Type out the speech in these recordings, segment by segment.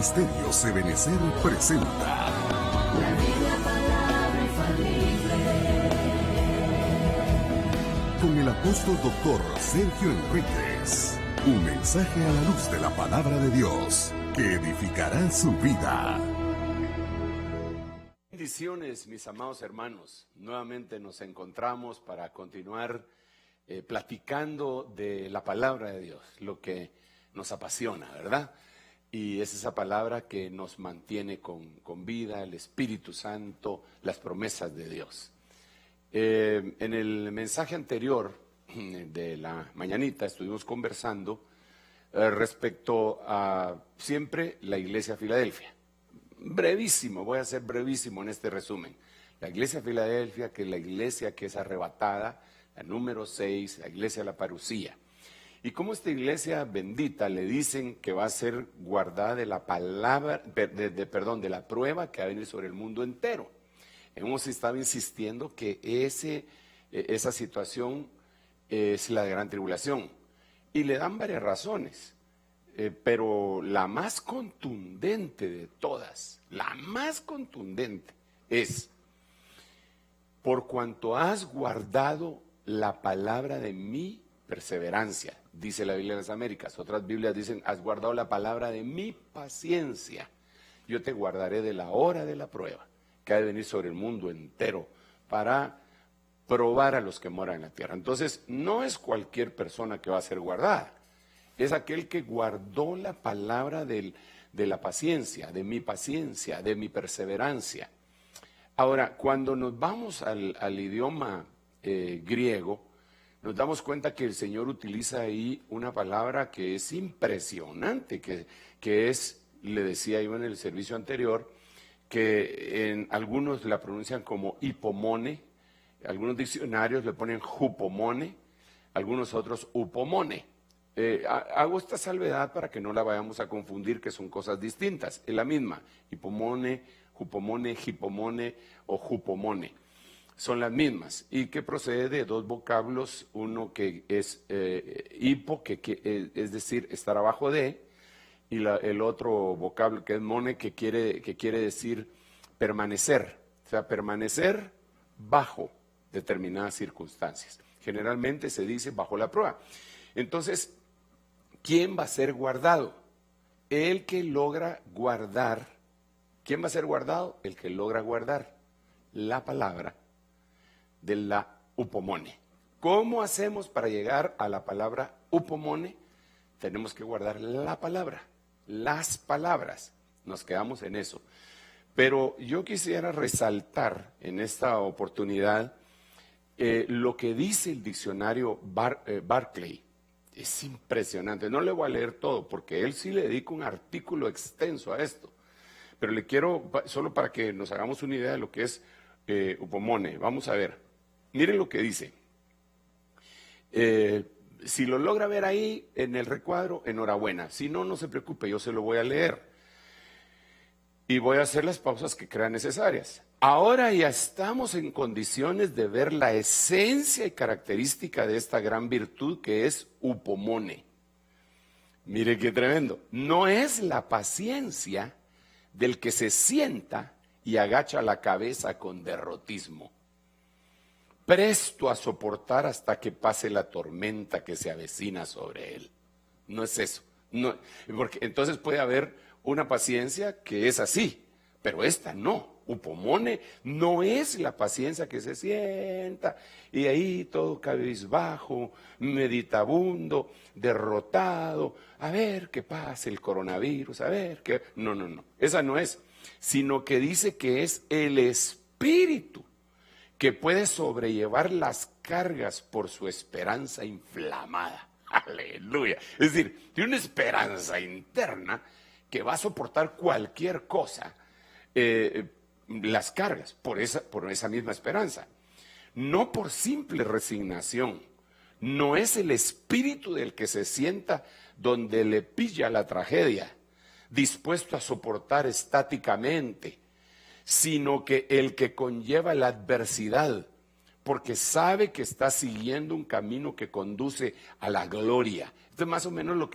Ministerios Ebenecer presenta La Biblia, palabra infalible. con el apóstol doctor Sergio Enríquez. Un mensaje a la luz de la palabra de Dios que edificará su vida. Bendiciones, mis amados hermanos. Nuevamente nos encontramos para continuar platicando de la palabra de Dios, lo que nos apasiona, ¿verdad? Y es esa palabra que nos mantiene con vida, el Espíritu Santo, las promesas de Dios. En el mensaje anterior de la mañanita estuvimos conversando respecto a siempre la Iglesia Filadelfia. Brevísimo, voy a ser brevísimo en este resumen. La Iglesia Filadelfia, que es la iglesia que es arrebatada, la número 6, la Iglesia de la Parucía. Y como esta iglesia bendita le dicen que va a ser guardada de la palabra, de la prueba que va a venir sobre el mundo entero. Hemos estado insistiendo que esa situación es la gran tribulación. Y le dan varias razones, pero la más contundente de todas, la más contundente es: por cuanto has guardado la palabra de mi perseverancia, dice la Biblia de las Américas. Otras Biblias dicen, has guardado la palabra de mi paciencia. Yo te guardaré de la hora de la prueba, que ha de venir sobre el mundo entero para probar a los que moran en la tierra. Entonces, no es cualquier persona que va a ser guardada. Es aquel que guardó la palabra de la paciencia, de mi perseverancia. Ahora, cuando nos vamos al idioma griego, nos damos cuenta que el Señor utiliza ahí una palabra que es impresionante, que es, le decía yo en el servicio anterior, que en algunos la pronuncian como hipomone, algunos diccionarios le ponen jupomone, algunos otros upomone. Hago esta salvedad para que no la vayamos a confundir, que son cosas distintas. Es la misma, hipomone, jupomone, hipomone o jupomone. Son las mismas, y que procede de dos vocablos, uno que es hipo, que es decir, estar abajo de, y el otro vocablo que es mone, que quiere decir permanecer, o sea, permanecer bajo determinadas circunstancias. Generalmente se dice bajo la prueba. Entonces, ¿quién va a ser guardado? El que logra guardar. ¿Quién va a ser guardado? El que logra guardar la palabra de la upomone. ¿Cómo hacemos para llegar a la palabra upomone? Tenemos que guardar la palabra, las palabras. Nos quedamos en eso. Pero yo quisiera resaltar en esta oportunidad lo que dice el diccionario Barclay. Es impresionante. No le voy a leer todo porque él sí le dedica un artículo extenso a esto. Pero le quiero, solo para que nos hagamos una idea de lo que es upomone. Vamos a ver. Miren lo que dice. Si lo logra ver ahí en el recuadro, enhorabuena. Si no, no se preocupe, yo se lo voy a leer. Y voy a hacer las pausas que crean necesarias. Ahora ya estamos en condiciones de ver la esencia y característica de esta gran virtud que es upomone. Mire qué tremendo. No es la paciencia del que se sienta y agacha la cabeza con derrotismo, presto a soportar hasta que pase la tormenta que se avecina sobre él. No es eso. No, porque entonces puede haber una paciencia que es así, pero esta no. Upomone no es la paciencia que se sienta y ahí todo cabizbajo, meditabundo, derrotado, a ver qué pasa el coronavirus, a ver qué... No, esa no es, sino que dice que es el espíritu que puede sobrellevar las cargas por su esperanza inflamada. Aleluya. Es decir, tiene una esperanza interna que va a soportar cualquier cosa, las cargas, por esa misma esperanza. No por simple resignación. No es el espíritu del que se sienta donde le pilla la tragedia, dispuesto a soportar estáticamente, sino que el que conlleva la adversidad, porque sabe que está siguiendo un camino que conduce a la gloria. Esto es más o menos lo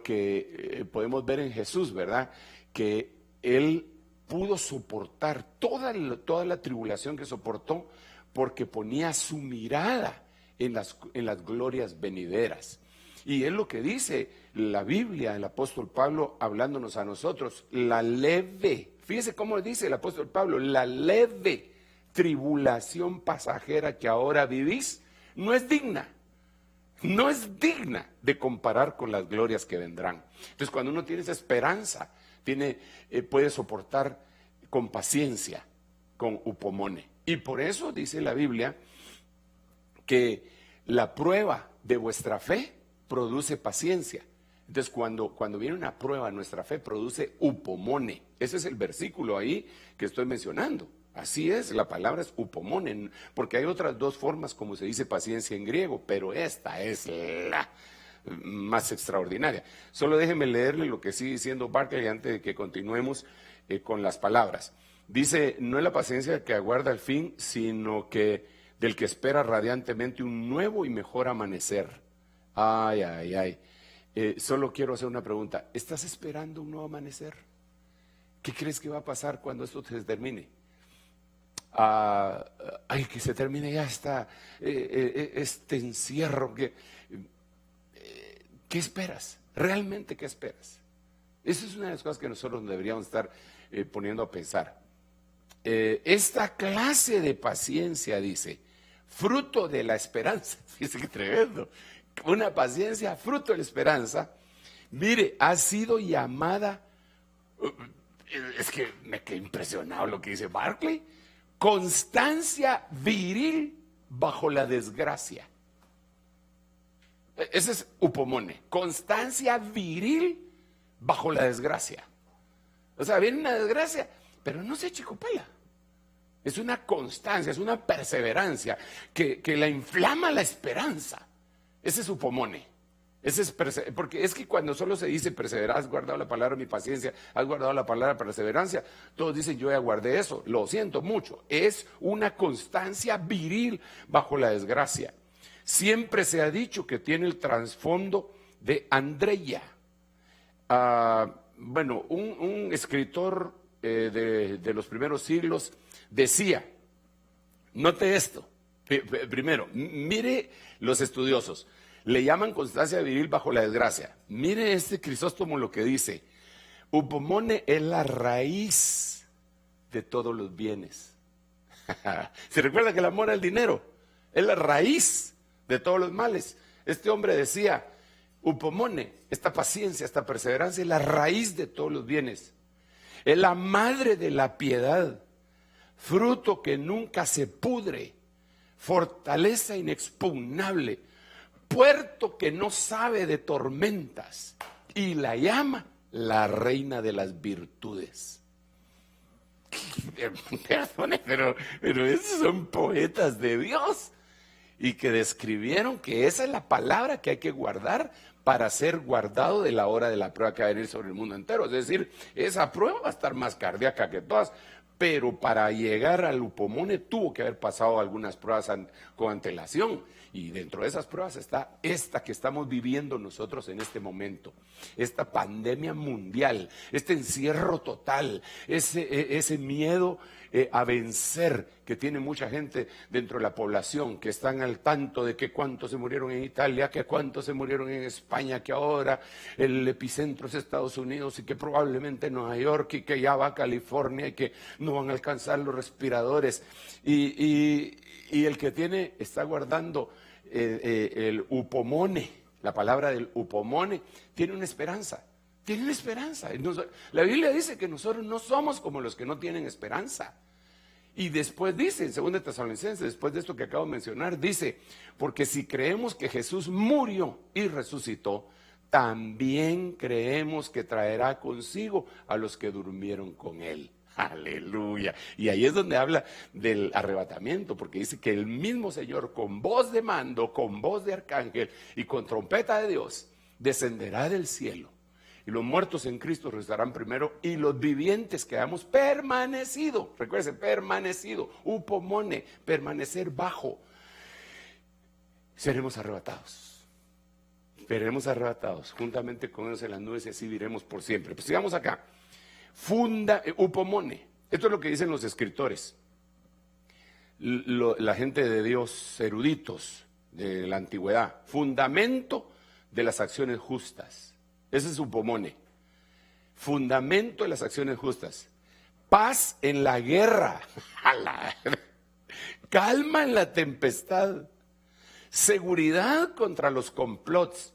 que podemos ver en Jesús, ¿verdad? que él pudo soportar toda la tribulación que soportó porque ponía su mirada en las glorias venideras. Y es lo que dice la Biblia, el apóstol Pablo hablándonos a nosotros, fíjese cómo dice el apóstol Pablo, la leve tribulación pasajera que ahora vivís no es digna de comparar con las glorias que vendrán. Entonces, cuando uno tiene esa esperanza, puede soportar con paciencia, con upomone. Y por eso dice la Biblia que la prueba de vuestra fe produce paciencia. Entonces, cuando viene una prueba, nuestra fe produce upomone. Ese es el versículo ahí que estoy mencionando. Así es, la palabra es upomone, porque hay otras dos formas como se dice paciencia en griego, pero esta es la más extraordinaria. Solo déjenme leerle lo que sigue diciendo Barclay antes de que continuemos con las palabras. Dice, no es la paciencia que aguarda el fin, sino que del que espera radiantemente un nuevo y mejor amanecer. Ay, ay, ay. Solo quiero hacer una pregunta. ¿Estás esperando un nuevo amanecer? ¿Qué crees que va a pasar cuando esto se termine? Que se termine ya este encierro. ¿Qué esperas? ¿Realmente qué esperas? Esa es una de las cosas que nosotros deberíamos estar poniendo a pensar. Esta clase de paciencia, dice, fruto de la esperanza. Fíjese qué tremendo. Una paciencia fruto de la esperanza. Mire, ha sido llamada, es que me quedé impresionado lo que dice Barclay, constancia viril bajo la desgracia. Ese es upomone, constancia viril bajo la desgracia. O sea, viene una desgracia, pero no se achicopala. Es una constancia, es una perseverancia que la inflama la esperanza. Ese es upomone. Porque es que cuando solo se dice perseverar, has guardado la palabra mi paciencia, has guardado la palabra perseverancia, todos dicen yo ya guardé eso, lo siento mucho. Es una constancia viril bajo la desgracia. Siempre se ha dicho que tiene el trasfondo de Andreia. Un escritor de los primeros siglos decía, note esto, primero, mire los estudiosos, le llaman constancia viril bajo la desgracia. Mire este Crisóstomo lo que dice, upomone es la raíz de todos los bienes. ¿Se recuerda que el amor al dinero es la raíz de todos los males? Este hombre decía, upomone, esta paciencia, esta perseverancia es la raíz de todos los bienes. Es la madre de la piedad, fruto que nunca se pudre, fortaleza inexpugnable, puerto que no sabe de tormentas, y la llama la reina de las virtudes. Perdone, pero esos son poetas de Dios, y que describieron que esa es la palabra que hay que guardar para ser guardado de la hora de la prueba que va a venir sobre el mundo entero. Es decir, esa prueba va a estar más cardíaca que todas, pero para llegar al upomone tuvo que haber pasado algunas pruebas con antelación. Y dentro de esas pruebas está esta que estamos viviendo nosotros en este momento. Esta pandemia mundial, este encierro total, ese miedo a vencer que tiene mucha gente dentro de la población, que están al tanto de que cuántos se murieron en Italia, que cuántos se murieron en España, que ahora el epicentro es Estados Unidos y que probablemente Nueva York y que ya va a California y que no van a alcanzar los respiradores. Y el que está guardando el upomone, la palabra del upomone, tiene una esperanza. Tiene una esperanza. La Biblia dice que nosotros no somos como los que no tienen esperanza. Y después dice, en 2 Tesalonicenses, después de esto que acabo de mencionar, dice, porque si creemos que Jesús murió y resucitó, también creemos que traerá consigo a los que durmieron con él. Aleluya. Y ahí es donde habla del arrebatamiento, porque dice que el mismo Señor con voz de mando, con voz de arcángel y con trompeta de Dios descenderá del cielo. Y los muertos en Cristo resucitarán primero y los vivientes que hayamos permanecido, recuérdense, permanecido, upomone, permanecer bajo, seremos arrebatados. Seremos arrebatados juntamente con ellos en las nubes y así viviremos por siempre. Pues sigamos acá. Upomone. Esto es lo que dicen los escritores. La gente de Dios, eruditos de la antigüedad. Fundamento de las acciones justas. Ese es upomone. Fundamento de las acciones justas. Paz en la guerra. Calma en la tempestad. Seguridad contra los complots.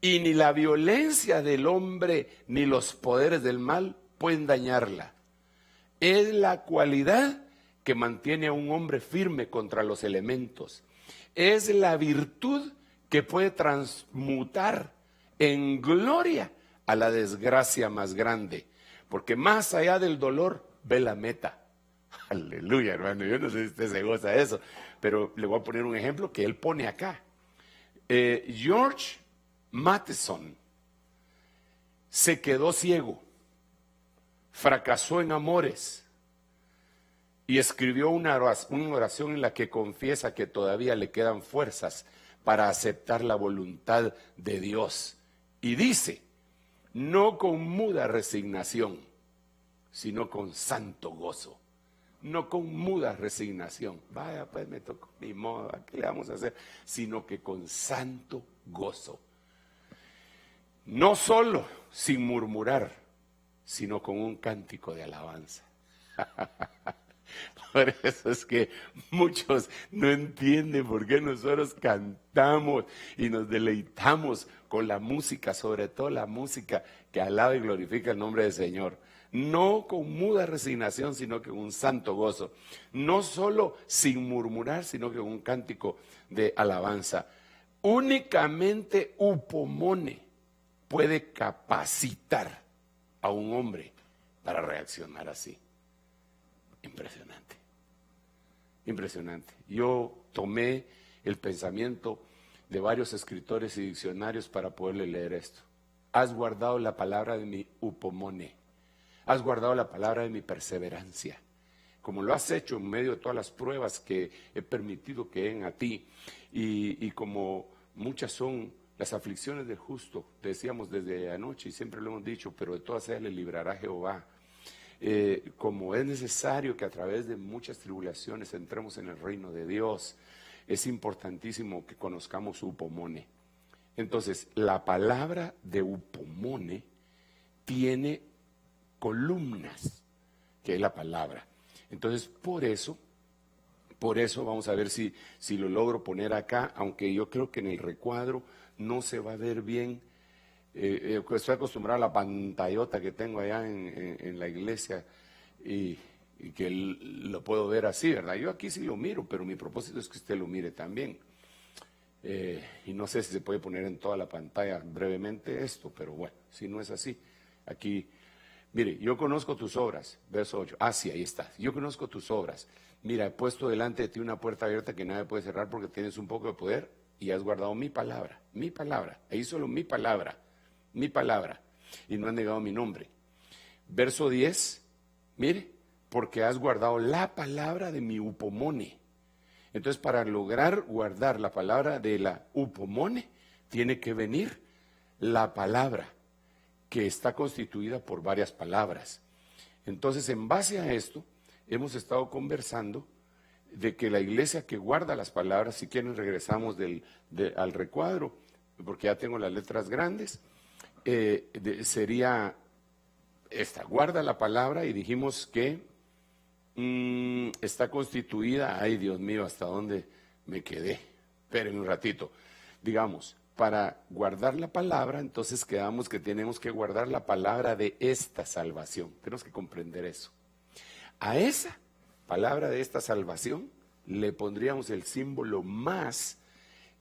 Y ni la violencia del hombre ni los poderes del mal pueden dañarla. Es la cualidad que mantiene a un hombre firme contra los elementos. Es la virtud que puede transmutar en gloria a la desgracia más grande. Porque más allá del dolor, ve la meta. Aleluya, hermano. Yo no sé si usted se goza de eso, pero le voy a poner un ejemplo que él pone acá. George Matheson se quedó ciego, fracasó en amores y escribió una oración en la que confiesa que todavía le quedan fuerzas para aceptar la voluntad de Dios. Y dice, no con muda resignación, sino con santo gozo. No con muda resignación. Vaya, pues me tocó, ni modo, ¿qué le vamos a hacer? Sino que con santo gozo. No solo sin murmurar, sino con un cántico de alabanza. Por eso es que muchos no entienden por qué nosotros cantamos y nos deleitamos con la música, sobre todo la música que alaba y glorifica el nombre del Señor. No con muda resignación, sino que con un santo gozo. No solo sin murmurar, sino que con un cántico de alabanza. Únicamente upomone puede capacitar a un hombre para reaccionar así. Impresionante. Impresionante. Yo tomé el pensamiento de varios escritores y diccionarios para poderle leer esto. Has guardado la palabra de mi upomone. Has guardado la palabra de mi perseverancia. Como lo has hecho en medio de todas las pruebas que he permitido que den a ti. Y como muchas son las aflicciones del justo, decíamos desde anoche y siempre lo hemos dicho, pero de todas ellas le librará Jehová. Como es necesario que a través de muchas tribulaciones entremos en el reino de Dios, es importantísimo que conozcamos upomone. Entonces, la palabra de upomone tiene columnas, que es la palabra. Entonces, por eso vamos a ver si lo logro poner acá, aunque yo creo que en el recuadro no se va a ver bien. Estoy acostumbrado a la pantallota que tengo allá en la iglesia y que lo puedo ver así, ¿verdad? Yo aquí sí lo miro, pero mi propósito es que usted lo mire también. Y no sé si se puede poner en toda la pantalla brevemente esto, pero bueno, si no es así, aquí, mire, yo conozco tus obras, verso 8, sí, ahí está, yo conozco tus obras. Mira, he puesto delante de ti una puerta abierta que nadie puede cerrar porque tienes un poco de poder y has guardado mi palabra, ahí solo mi palabra, y no has negado mi nombre. Verso 10, mire, porque has guardado la palabra de mi upomone. Entonces, para lograr guardar la palabra de la upomone, tiene que venir la palabra, que está constituida por varias palabras. Entonces, en base a esto, hemos estado conversando de que la iglesia que guarda las palabras, si quieren regresamos al recuadro, porque ya tengo las letras grandes, sería esta, guarda la palabra, y dijimos que está constituida, ay Dios mío, ¿hasta dónde me quedé? Esperen un ratito. Digamos, para guardar la palabra, entonces quedamos que tenemos que guardar la palabra de esta salvación. Tenemos que comprender eso. A esa palabra de esta salvación le pondríamos el símbolo más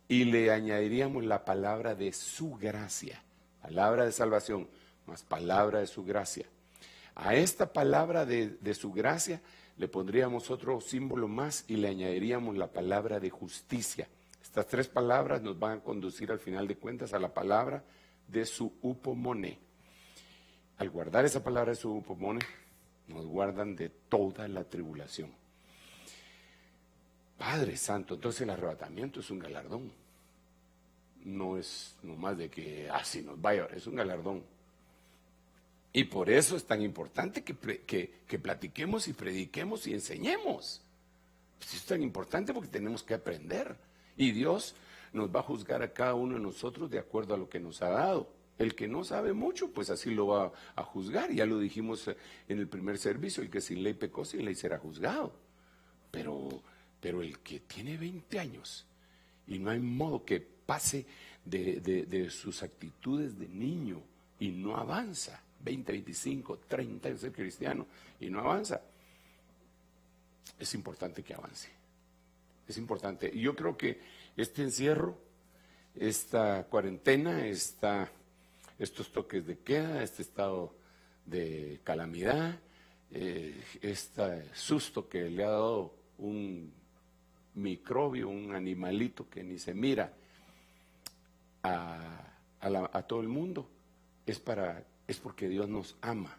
y le añadiríamos la palabra de su gracia. Palabra de salvación más palabra de su gracia. A esta palabra de su gracia le pondríamos otro símbolo más y le añadiríamos la palabra de justicia. Estas tres palabras nos van a conducir al final de cuentas a la palabra de su upomone. Al guardar esa palabra de su upomone, nos guardan de toda la tribulación. Padre Santo, entonces el arrebatamiento es un galardón. No es nomás de que así nos vaya, es un galardón. Y por eso es tan importante que platiquemos y prediquemos y enseñemos. Pues es tan importante porque tenemos que aprender. Y Dios nos va a juzgar a cada uno de nosotros de acuerdo a lo que nos ha dado. El que no sabe mucho, pues así lo va a juzgar. Ya lo dijimos en el primer servicio, el que sin ley pecó, sin ley será juzgado. Pero el que tiene 20 años y no hay modo que pase de sus actitudes de niño y no avanza, 20, 25, 30 de ser cristiano y no avanza, es importante que avance. Es importante. Y yo creo que este encierro, esta cuarentena, estos toques de queda, este estado de calamidad, este susto que le ha dado un microbio, un animalito que ni se mira a todo el mundo, es porque Dios nos ama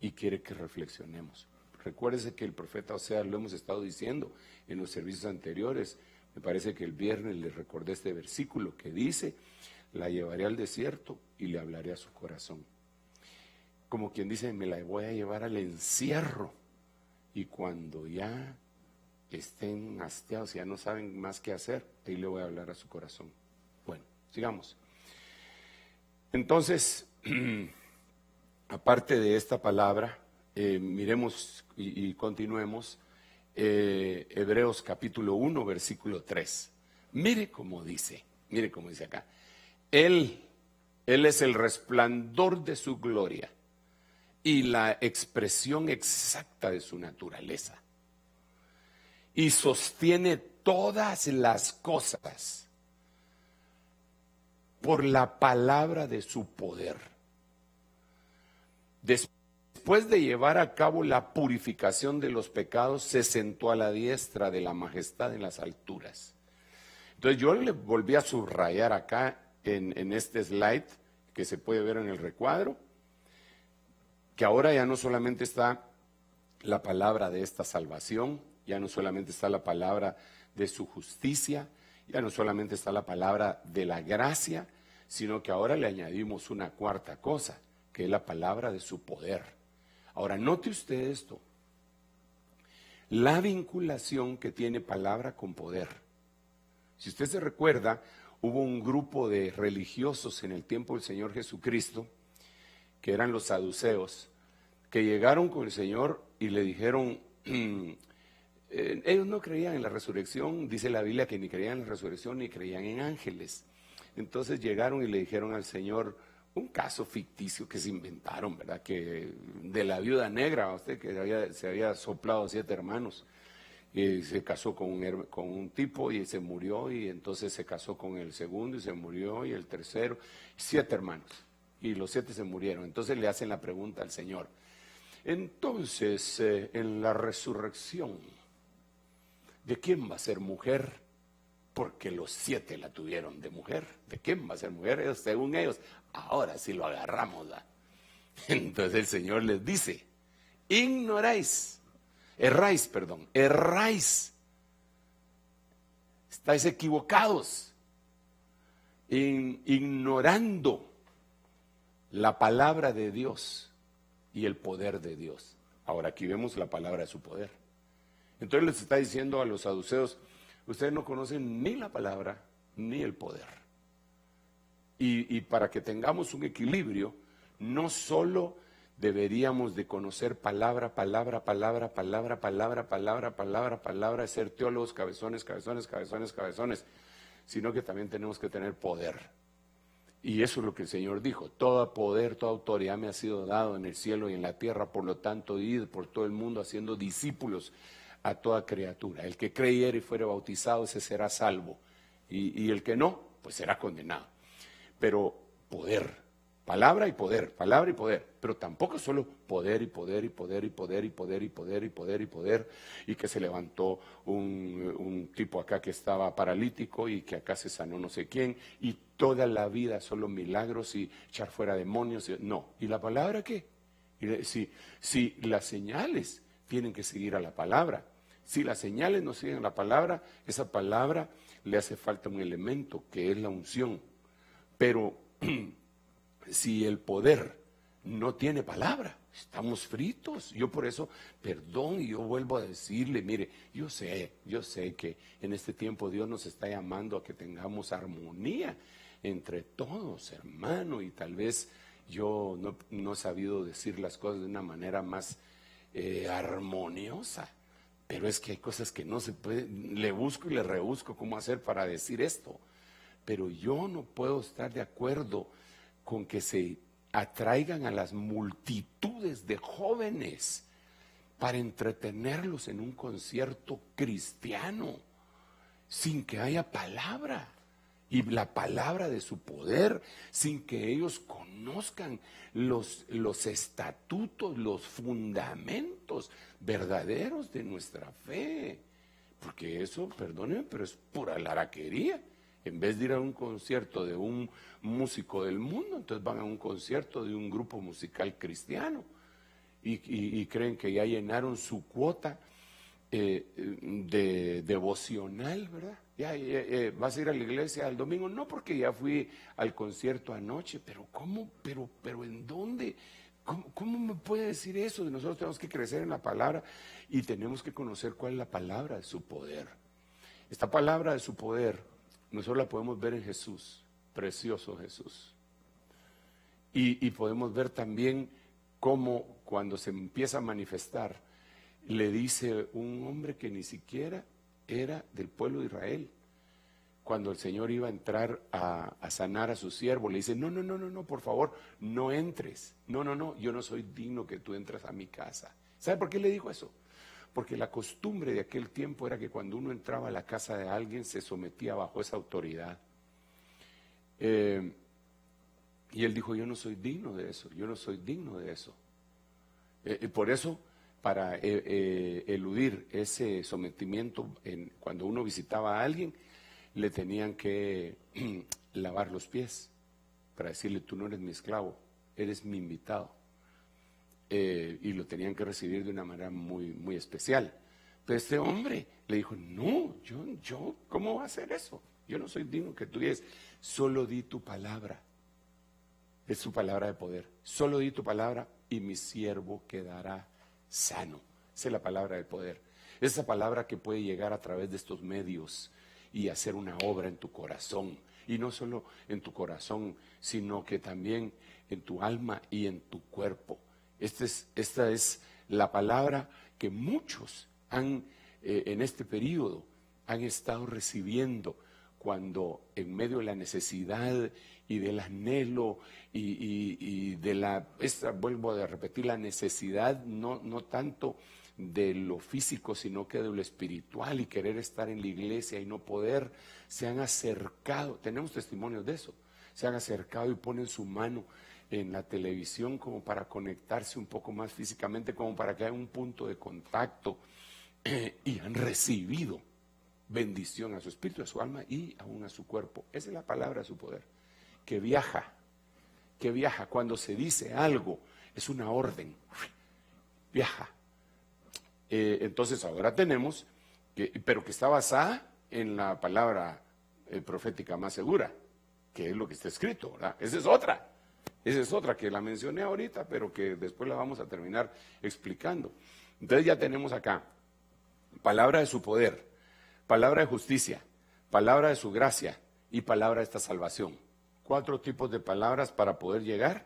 y quiere que reflexionemos. Recuérdese que el profeta Oseas, lo hemos estado diciendo en los servicios anteriores, me parece que el viernes le recordé este versículo que dice: la llevaré al desierto y le hablaré a su corazón. Como quien dice, me la voy a llevar al encierro, y cuando ya estén hastiados y ya no saben más qué hacer, ahí le voy a hablar a su corazón. Bueno, sigamos. Entonces, aparte de esta palabra, miremos y continuemos Hebreos capítulo 1, versículo 3. Mire cómo dice acá. Él es el resplandor de su gloria y la expresión exacta de su naturaleza. Y sostiene todas las cosas por la palabra de su poder. Después de llevar a cabo la purificación de los pecados, se sentó a la diestra de la majestad en las alturas. Entonces yo le volví a subrayar acá en este slide que se puede ver en el recuadro, que ahora ya no solamente está la palabra de esta salvación, ya no solamente está la palabra de su justicia, ya no solamente está la palabra de la gracia, sino que ahora le añadimos una cuarta cosa, que es la palabra de su poder. Ahora, note usted esto, la vinculación que tiene palabra con poder. Si usted se recuerda, hubo un grupo de religiosos en el tiempo del Señor Jesucristo, que eran los saduceos, que llegaron con el Señor y le dijeron, ellos no creían en la resurrección, dice la Biblia que ni creían en la resurrección ni creían en ángeles. Entonces llegaron y le dijeron al Señor un caso ficticio que se inventaron, ¿verdad? Que de la viuda negra, usted que se había soplado 7 hermanos, y se casó con un tipo y se murió, y entonces se casó con el segundo y se murió, y el tercero, 7 hermanos, y los 7 se murieron. Entonces le hacen la pregunta al Señor, entonces en la resurrección, ¿de quién va a ser mujer? Porque los 7 la tuvieron de mujer. ¿De quién va a ser mujer? Ellos, según ellos, ahora sí lo agarramos, ¿verdad? Entonces el Señor les dice, erráis. Estáis equivocados, ignorando la palabra de Dios y el poder de Dios. Ahora aquí vemos la palabra de su poder. Entonces les está diciendo a los saduceos, ustedes no conocen ni la palabra ni el poder. Y para que tengamos un equilibrio, no solo deberíamos de conocer palabra, ser teólogos, cabezones, sino que también tenemos que tener poder. Y eso es lo que el Señor dijo, todo poder, toda autoridad me ha sido dado en el cielo y en la tierra, por lo tanto, id por todo el mundo haciendo discípulos a toda criatura. El que creyere y fuere bautizado, ese será salvo. Y el que no, pues será condenado. Pero poder, palabra y poder, pero tampoco solo poder, y que se levantó un tipo acá que estaba paralítico y que acá se sanó no sé quién, y toda la vida solo milagros y echar fuera demonios. No, ¿y la palabra qué? Si las señales tienen que seguir a la palabra, si las señales no siguen a la palabra, esa palabra le hace falta un elemento que es la unción. Pero si el poder no tiene palabra. Estamos fritos. Yo por eso, perdón, y yo vuelvo a decirle, mire, yo sé que en este tiempo Dios nos está llamando a que tengamos armonía entre todos, hermano, y tal vez yo no he sabido decir las cosas de una manera más armoniosa, pero es que hay cosas que no se puede, le busco y le rebusco cómo hacer para decir esto, pero yo no puedo estar de acuerdo con que se atraigan a las multitudes de jóvenes para entretenerlos en un concierto cristiano sin que haya palabra y la palabra de su poder, sin que ellos conozcan los estatutos, los fundamentos verdaderos de nuestra fe, porque eso, perdónenme, pero es pura laraquería. En vez de ir a un concierto de un músico del mundo, entonces van a un concierto de un grupo musical cristiano y creen que ya llenaron su cuota de devocional, ¿verdad? ¿Vas a ir a la iglesia el domingo? No, porque ya fui al concierto anoche. Pero ¿cómo? ¿Pero en dónde? ¿Cómo me puede decir eso? Nosotros tenemos que crecer en la palabra y tenemos que conocer cuál es la palabra de su poder. Esta palabra de su poder nosotros la podemos ver en Jesús, precioso Jesús. Y podemos ver también cómo cuando se empieza a manifestar, le dice un hombre que ni siquiera era del pueblo de Israel. Cuando el Señor iba a entrar a sanar a su siervo, le dice, no, por favor, no entres. No, yo no soy digno que tú entres a mi casa. ¿Sabe por qué le dijo eso? Porque la costumbre de aquel tiempo era que cuando uno entraba a la casa de alguien se sometía bajo esa autoridad. Y él dijo, yo no soy digno de eso, yo no soy digno de eso. Por eso, para eludir ese sometimiento, cuando uno visitaba a alguien, le tenían que lavar los pies para decirle, tú no eres mi esclavo, eres mi invitado. Y lo tenían que recibir de una manera muy, muy especial. Pero este hombre le dijo, no, yo, ¿cómo va a hacer eso? Yo no soy digno que tú digas, solo di tu palabra. Es su palabra de poder. Solo di tu palabra y mi siervo quedará sano. Esa es la palabra de poder. Esa palabra que puede llegar a través de estos medios y hacer una obra en tu corazón. Y no solo en tu corazón, sino que también en tu alma y en tu cuerpo. Esta es la palabra que muchos han, en este periodo, han estado recibiendo cuando en medio de la necesidad y del anhelo y de vuelvo a repetir, la necesidad no tanto de lo físico, sino que de lo espiritual y querer estar en la iglesia y no poder, se han acercado, tenemos testimonios de eso, se han acercado y ponen su mano en la televisión como para conectarse un poco más físicamente, como para que haya un punto de contacto y han recibido bendición a su espíritu, a su alma y aún a su cuerpo. Esa es la palabra de su poder, que viaja, cuando se dice algo, es una orden, viaja. Entonces ahora tenemos, pero que está basada en la palabra profética más segura, que es lo que está escrito, ¿verdad? Esa es otra que la mencioné ahorita, pero que después la vamos a terminar explicando. Entonces ya tenemos acá, palabra de su poder, palabra de justicia, palabra de su gracia y palabra de esta salvación. 4 tipos de palabras para poder llegar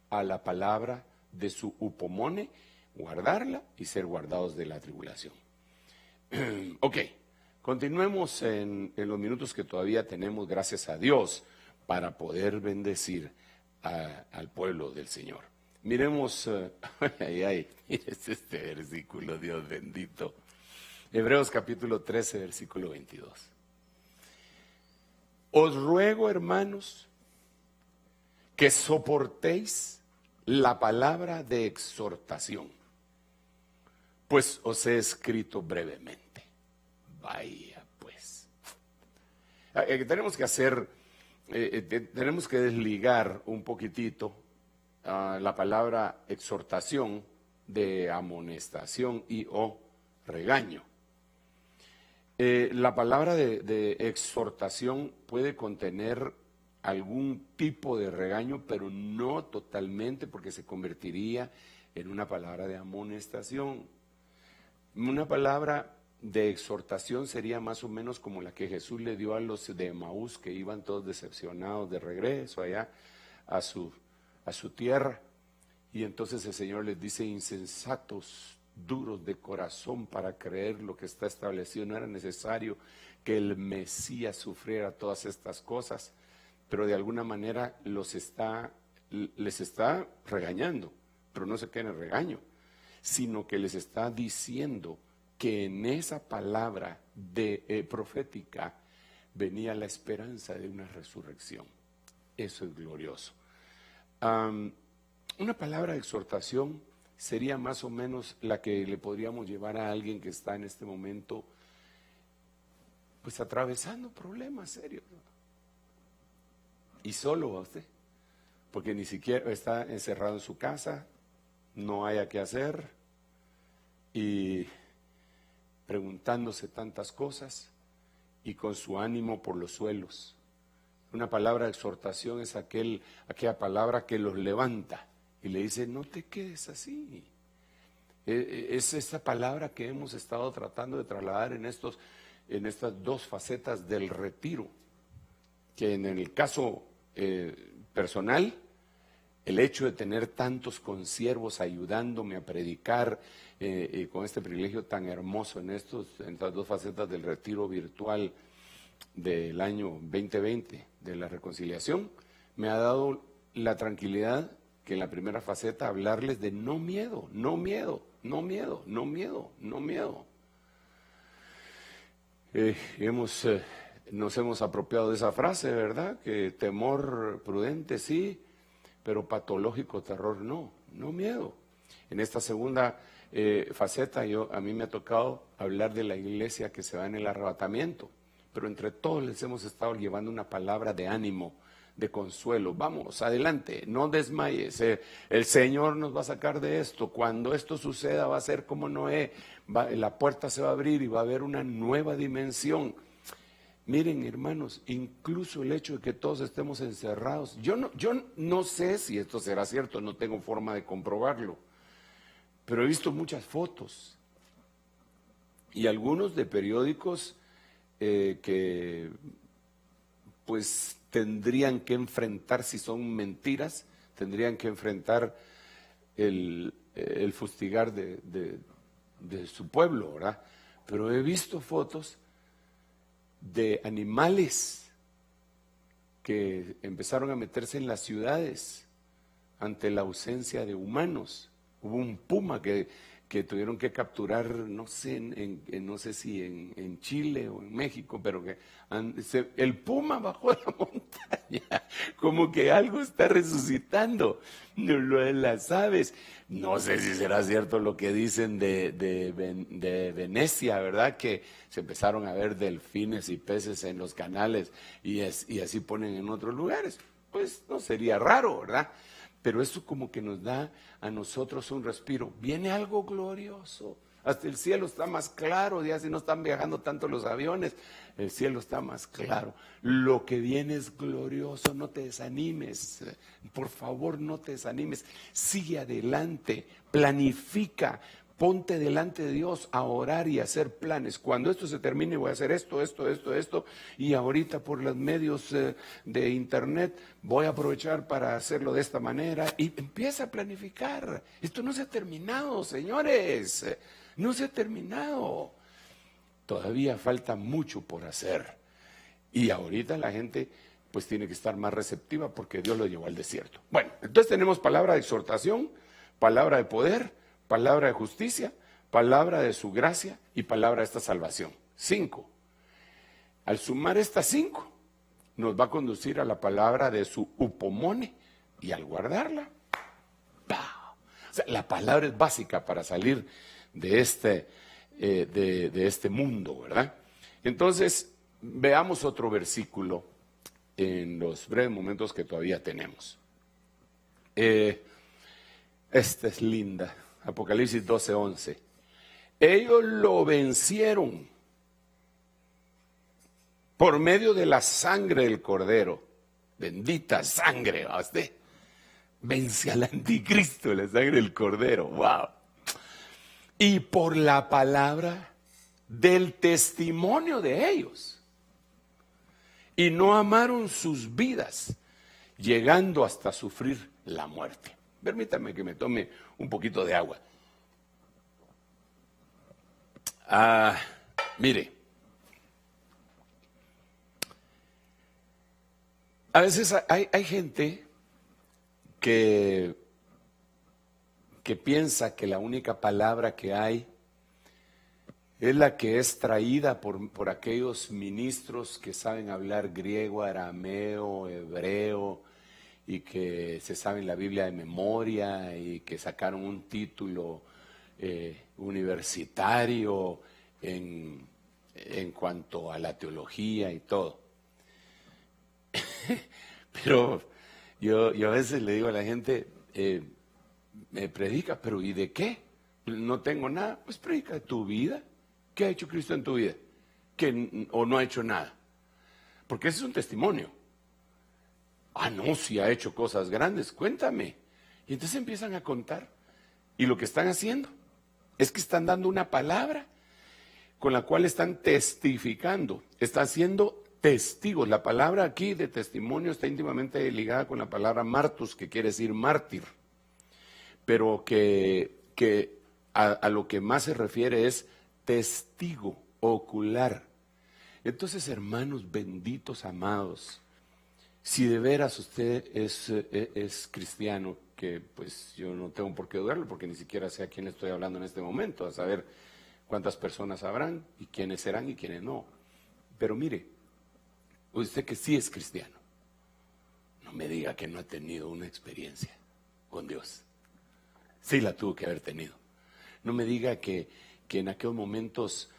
a la palabra de su upomone, guardarla y ser guardados de la tribulación. Ok, continuemos en los minutos que todavía tenemos, gracias a Dios, para poder bendecir al pueblo del Señor. Miremos, mire este versículo, Dios bendito. Hebreos capítulo 13, versículo 22. Os ruego, hermanos, que soportéis la palabra de exhortación, pues os he escrito brevemente. Vaya pues. Tenemos que hacer, tenemos que desligar un poquitito la palabra exhortación de amonestación y o regaño. La palabra de exhortación puede contener algún tipo de regaño, pero no totalmente, porque se convertiría en una palabra de amonestación. Una palabra de exhortación sería más o menos como la que Jesús le dio a los de Emaús, que iban todos decepcionados de regreso allá a su tierra. Y entonces el Señor les dice: insensatos, duros de corazón para creer lo que está establecido. No era necesario que el Mesías sufriera todas estas cosas, pero de alguna manera les está regañando, pero no se queda en el regaño, sino que les está diciendo que en esa palabra profética venía la esperanza de una resurrección. Eso es glorioso. Una palabra de exhortación sería más o menos la que le podríamos llevar a alguien que está en este momento pues atravesando problemas serios, ¿no? Y solo a usted, porque ni siquiera está encerrado en su casa, no haya qué hacer y preguntándose tantas cosas y con su ánimo por los suelos. Una palabra de exhortación es aquella palabra que los levanta y le dice: no te quedes así. Es esta palabra que hemos estado tratando de trasladar en estas dos facetas del retiro, que en el caso personal, el hecho de tener tantos consiervos ayudándome a predicar con este privilegio tan hermoso en estas dos facetas del retiro virtual del año 2020 de la reconciliación, me ha dado la tranquilidad que en la primera faceta hablarles de no miedo, no miedo, no miedo, no miedo, no miedo. Nos hemos apropiado de esa frase, ¿verdad? Que temor prudente sí, pero patológico terror no, no miedo. En esta segunda faceta a mí me ha tocado hablar de la iglesia que se va en el arrebatamiento, pero entre todos les hemos estado llevando una palabra de ánimo, de consuelo. Vamos, adelante, no desmayes, el Señor nos va a sacar de esto. Cuando esto suceda va a ser como Noé, la puerta se va a abrir y va a haber una nueva dimensión. Miren, hermanos, incluso el hecho de que todos estemos encerrados, yo no sé si esto será cierto, no tengo forma de comprobarlo, pero he visto muchas fotos y algunos de periódicos que pues tendrían que enfrentar, si son mentiras, tendrían que enfrentar el fustigar de su pueblo, ¿verdad? Pero he visto fotos de animales que empezaron a meterse en las ciudades ante la ausencia de humanos. Hubo un puma que tuvieron que capturar, no sé, no sé si en Chile o en México, pero que el puma bajó de la montaña, como que algo está resucitando. Lo de las aves, no sé si será cierto lo que dicen de Venecia, ¿verdad? Que se empezaron a ver delfines y peces en los canales y así ponen en otros lugares. Pues no sería raro, ¿verdad? Pero eso como que nos da a nosotros un respiro. Viene algo glorioso. Hasta el cielo está más claro, ya si no están viajando tanto los aviones, el cielo está más claro. Lo que viene es glorioso, no te desanimes. Por favor, no te desanimes. Sigue adelante, planifica. Ponte delante de Dios a orar y a hacer planes. Cuando esto se termine voy a hacer esto, y ahorita por los medios de internet voy a aprovechar para hacerlo de esta manera. Y empieza a planificar. Esto no se ha terminado, señores. No se ha terminado. Todavía falta mucho por hacer. Y ahorita la gente pues tiene que estar más receptiva porque Dios lo llevó al desierto. Bueno, entonces tenemos palabra de exhortación, palabra de poder, palabra de justicia, palabra de su gracia y palabra de esta salvación. 5. Al sumar estas 5, nos va a conducir a la palabra de su upomone y al guardarla, ¡pah! O sea, la palabra es básica para salir de este mundo, ¿verdad? Entonces, veamos otro versículo en los breves momentos que todavía tenemos. Esta es linda. Apocalipsis 12:11. Ellos lo vencieron por medio de la sangre del Cordero Bendita sangre, ¿va usted? Vence al anticristo, la sangre del cordero. ¡Wow! Y por la palabra del testimonio de ellos. Y no amaron sus vidas, llegando hasta sufrir la muerte. Permítame que me tome un poquito de agua. Mire, a veces hay gente que piensa que la única palabra que hay es la que es traída por aquellos ministros que saben hablar griego, arameo, hebreo, y que se saben la Biblia de memoria y que sacaron un título universitario en cuanto a la teología y todo. Pero yo a veces le digo a la gente, me predica, pero ¿y de qué? No tengo nada. Pues predica de tu vida. ¿Qué ha hecho Cristo en tu vida? ¿O no ha hecho nada? Porque ese es un testimonio. No, si ha hecho cosas grandes, cuéntame. Y entonces empiezan a contar. Y lo que están haciendo es que están dando una palabra con la cual están testificando. Están siendo testigos. La palabra aquí de testimonio está íntimamente ligada con la palabra martus, que quiere decir mártir. Pero que a lo que más se refiere es testigo ocular. Entonces, hermanos benditos, amados, si de veras usted es cristiano, que pues yo no tengo por qué dudarlo, porque ni siquiera sé a quién le estoy hablando en este momento, a saber cuántas personas habrán y quiénes serán y quiénes no. Pero mire, usted que sí es cristiano, no me diga que no ha tenido una experiencia con Dios. Sí la tuvo que haber tenido. No me diga que en aquellos momentos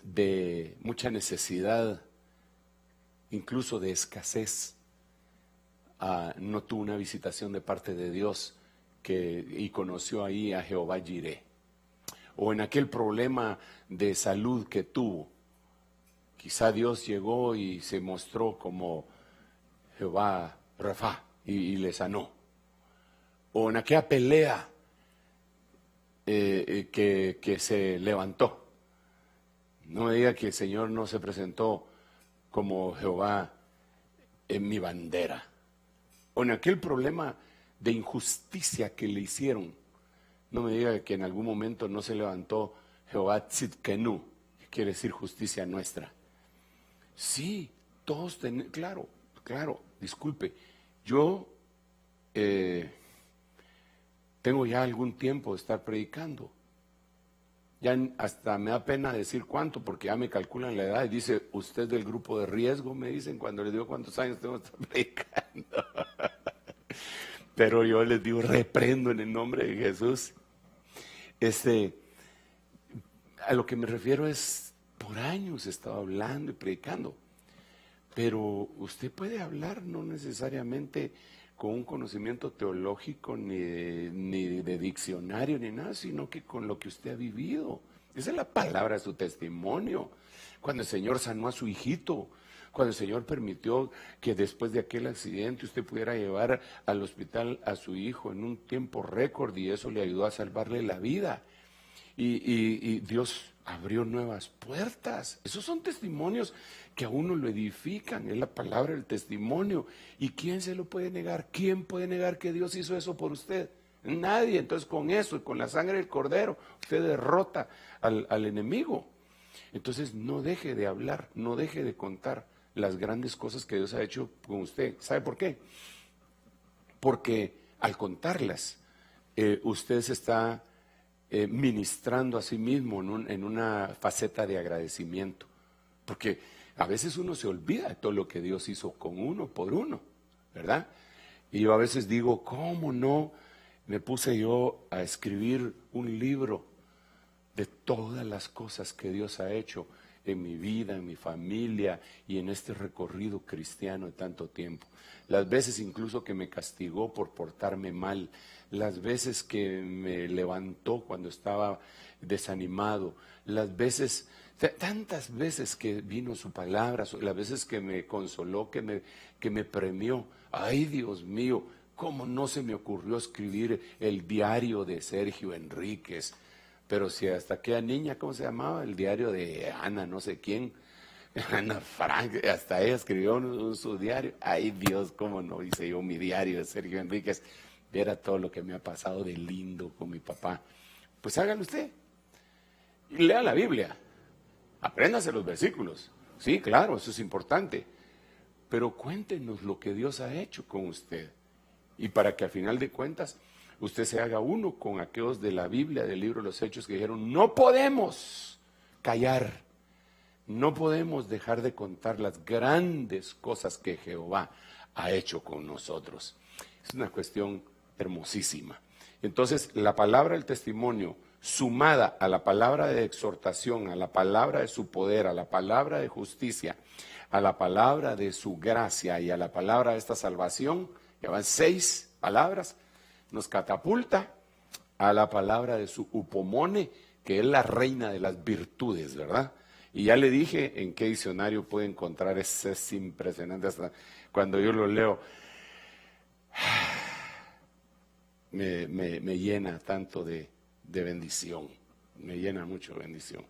de mucha necesidad, incluso de escasez, no tuvo una visitación de parte de Dios y conoció ahí a Jehová Jireh. O en aquel problema de salud que tuvo, quizá Dios llegó y se mostró como Jehová Rafa y le sanó. O en aquella pelea que se levantó. No me diga que el Señor no se presentó como Jehová en mi bandera. O en aquel problema de injusticia que le hicieron. No me diga que en algún momento no se levantó Jehová Tzidkenu, que quiere decir justicia nuestra. Sí, todos tenemos, claro, disculpe, yo tengo ya algún tiempo de estar predicando. Ya hasta me da pena decir cuánto, porque ya me calculan la edad y dice, usted del grupo de riesgo, me dicen cuando les digo cuántos años tengo que estar predicando. Pero yo les digo, reprendo en el nombre de Jesús. A lo que me refiero es, por años he estado hablando y predicando. Pero usted puede hablar no necesariamente con un conocimiento teológico ni de diccionario ni nada, sino que con lo que usted ha vivido. Esa es la palabra de su testimonio. Cuando el Señor sanó a su hijito, cuando el Señor permitió que después de aquel accidente usted pudiera llevar al hospital a su hijo en un tiempo récord y eso le ayudó a salvarle la vida. Y Dios abrió nuevas puertas. Esos son testimonios que a uno lo edifican, es la palabra del testimonio. ¿Y quién se lo puede negar? ¿Quién puede negar que Dios hizo eso por usted? Nadie. Entonces con eso y con la sangre del cordero usted derrota al enemigo. Entonces no deje de hablar, no deje de contar las grandes cosas que Dios ha hecho con usted. ¿Sabe por qué? Porque al contarlas, usted se está ministrando a sí mismo en una faceta de agradecimiento. Porque a veces uno se olvida de todo lo que Dios hizo con uno, por uno, ¿verdad? Y yo a veces digo, ¿cómo no me puse yo a escribir un libro de todas las cosas que Dios ha hecho en mi vida, en mi familia y en este recorrido cristiano de tanto tiempo. Las veces incluso que me castigó por portarme mal, las veces que me levantó cuando estaba desanimado, las veces, tantas veces que vino su palabra, las veces que me consoló, que me premió. Ay, Dios mío, ¿cómo no se me ocurrió escribir el diario de Sergio Enríquez? Pero si hasta aquella niña, ¿cómo se llamaba? El diario de Ana, no sé quién, Ana Frank, hasta ella escribió su diario. Ay, Dios, ¿cómo no hice yo mi diario de Sergio Enríquez? Viera todo lo que me ha pasado de lindo con mi papá. Pues hágalo usted. Y lea la Biblia. Apréndase los versículos. Sí, claro, eso es importante. Pero cuéntenos lo que Dios ha hecho con usted. Y para que al final de cuentas usted se haga uno con aquellos de la Biblia, del libro de los Hechos, que dijeron, no podemos callar, no podemos dejar de contar las grandes cosas que Jehová ha hecho con nosotros. Es una cuestión hermosísima. Entonces, la palabra del testimonio, sumada a la palabra de exhortación, a la palabra de su poder, a la palabra de justicia, a la palabra de su gracia y a la palabra de esta salvación, ya van 6 palabras, nos catapulta a la palabra de su upomone, que es la reina de las virtudes, ¿verdad? Y ya le dije en qué diccionario puede encontrar, es impresionante, hasta cuando yo lo leo, me llena tanto de bendición, me llena mucho de bendición.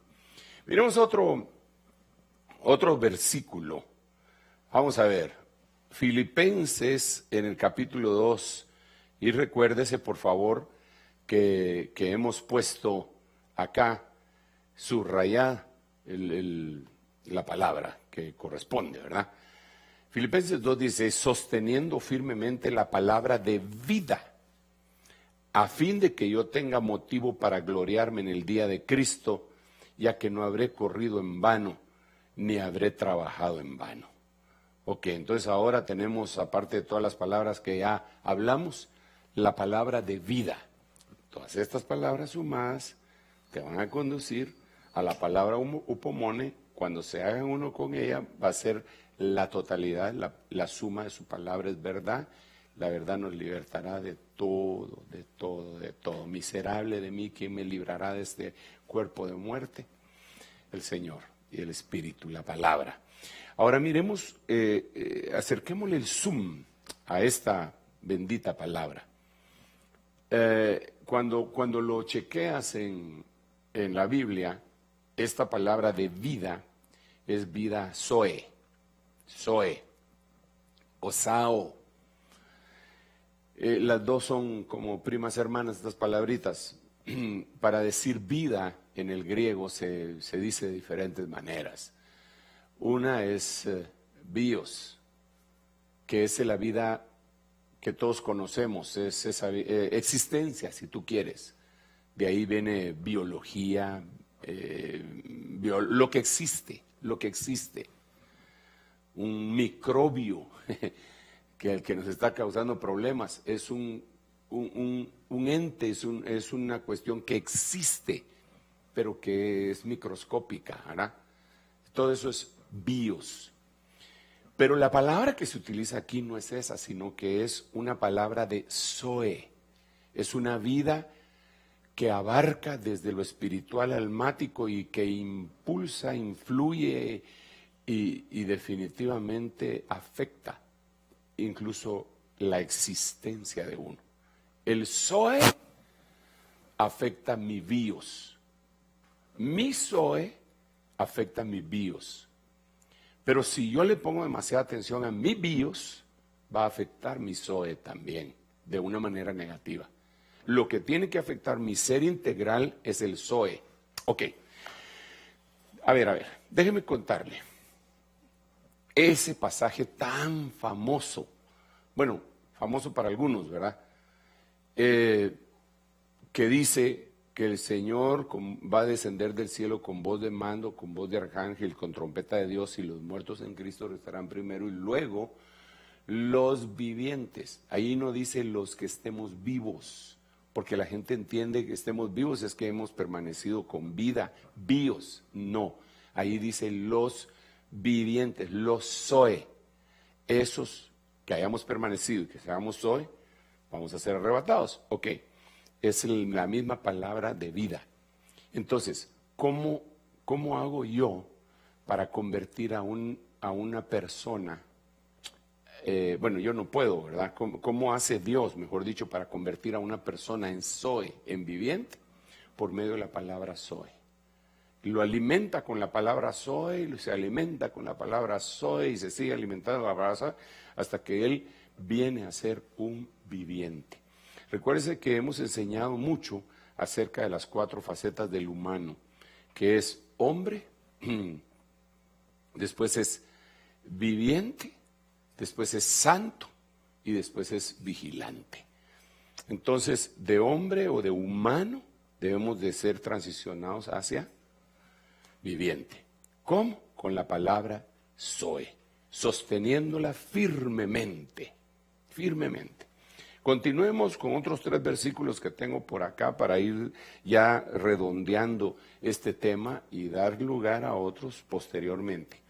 Miremos otro versículo, vamos a ver, Filipenses en el capítulo 2, y recuérdese por favor que hemos puesto acá subrayada la palabra que corresponde, ¿verdad? Filipenses 2 dice, sosteniendo firmemente la palabra de vida, a fin de que yo tenga motivo para gloriarme en el día de Cristo, ya que no habré corrido en vano, ni habré trabajado en vano. Ok, entonces ahora tenemos, aparte de todas las palabras que ya hablamos, la palabra de vida. Todas estas palabras sumadas te van a conducir a la palabra upomone. Cuando se hagan uno con ella, va a ser la totalidad, la suma de su palabra es verdad. La verdad nos libertará de todo, de todo, de todo. Miserable de mí, ¿quién me librará de este cuerpo de muerte? El Señor y el Espíritu, la palabra. Ahora miremos, acerquémosle el zoom a esta bendita palabra. Cuando lo chequeas en la Biblia, esta palabra de vida es vida zoe, o sao. Las dos son como primas hermanas, estas palabritas. Para decir vida en el griego se dice de diferentes maneras. Una es bios, que es la vida que todos conocemos, es esa existencia, si tú quieres. De ahí viene biología, lo que existe. Un microbio que el que nos está causando problemas es un ente, es una cuestión que existe, pero que es microscópica, ¿verdad? Todo eso es bios. Pero la palabra que se utiliza aquí no es esa, sino que es una palabra de zoe. Es una vida que abarca desde lo espiritual almático y que impulsa, influye y definitivamente afecta incluso la existencia de uno. El zoe afecta mi bios. Mi zoe afecta mi bios. Pero si yo le pongo demasiada atención a mi bios, va a afectar mi zoe también, de una manera negativa. Lo que tiene que afectar mi ser integral es el zoe. Ok. A ver, déjeme contarle. Ese pasaje tan famoso, bueno, famoso para algunos, ¿verdad? Que dice que el Señor va a descender del cielo con voz de mando, con voz de arcángel, con trompeta de Dios, y los muertos en Cristo restarán primero y luego los vivientes. Ahí no dice los que estemos vivos, porque la gente entiende que estemos vivos es que hemos permanecido con vida, bios, no. Ahí dice los vivientes, los Zoe. Esos que hayamos permanecido y que seamos Zoe, vamos a ser arrebatados. Ok, es la misma palabra de vida. Entonces, ¿cómo hago yo para convertir a una persona? Bueno, yo no puedo, ¿verdad? ¿Cómo hace Dios, mejor dicho, para convertir a una persona en Zoe, en viviente? Por medio de la palabra Zoe. Lo alimenta con la palabra Zoe, y se alimenta con la palabra Zoe y se sigue alimentando con la palabra Zoe hasta que él viene a ser un viviente. Recuérdese que hemos enseñado mucho acerca de las 4 facetas del humano, que es hombre, después es viviente, después es santo y después es vigilante. Entonces, de hombre o de humano debemos de ser transicionados hacia viviente. ¿Cómo? Con la palabra Zoe, sosteniéndola firmemente, firmemente. Continuemos con otros 3 versículos que tengo por acá para ir ya redondeando este tema y dar lugar a otros posteriormente.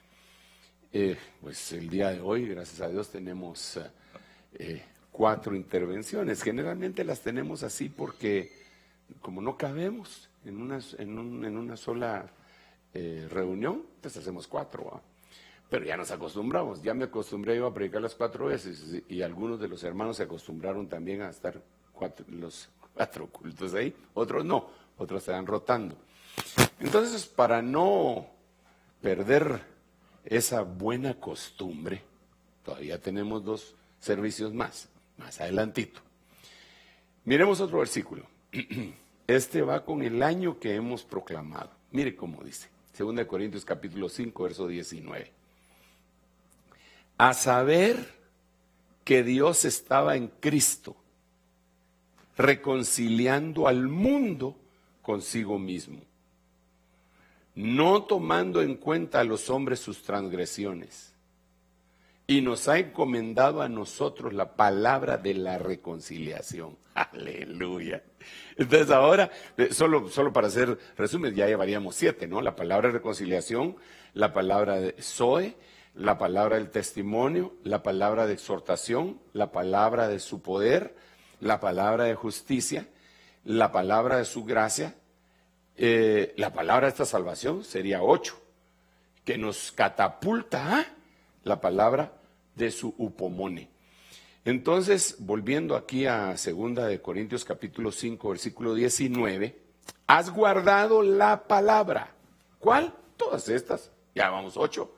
Pues el día de hoy, gracias a Dios, tenemos 4 intervenciones. Generalmente las tenemos así porque como no cabemos en una sola reunión, pues hacemos 4, ¿va? Pero ya nos acostumbramos. Ya me acostumbré yo a predicar las 4 veces y algunos de los hermanos se acostumbraron también a estar los 4 cultos ahí. Otros no, otros se van rotando. Entonces, para no perder esa buena costumbre, todavía tenemos 2 servicios más adelantito. Miremos otro versículo. Este va con el año que hemos proclamado. Mire cómo dice, 2 Corintios capítulo 5, verso 19. A saber que Dios estaba en Cristo, reconciliando al mundo consigo mismo, no tomando en cuenta a los hombres sus transgresiones, y nos ha encomendado a nosotros la palabra de la reconciliación. Aleluya. Entonces ahora, solo para hacer resumen, ya llevaríamos 7, ¿no? La palabra de reconciliación, la palabra de Zoe, la palabra del testimonio, la palabra de exhortación, la palabra de su poder, la palabra de justicia, la palabra de su gracia, la palabra de esta salvación sería 8, que nos catapulta a la palabra de su upomone. Entonces, volviendo aquí a 2 Corintios capítulo 5, versículo 19, has guardado la palabra. ¿Cuál? Todas estas, ya vamos 8.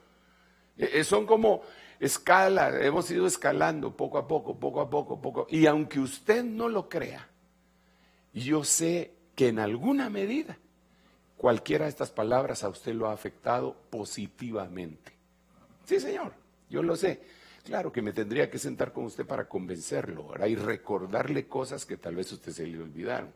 Son como escala, hemos ido escalando poco a poco. Y aunque usted no lo crea, yo sé que en alguna medida cualquiera de estas palabras a usted lo ha afectado positivamente. Sí, señor, yo lo sé. Claro que me tendría que sentar con usted para convencerlo, ¿verdad? Y recordarle cosas que tal vez a usted se le olvidaron.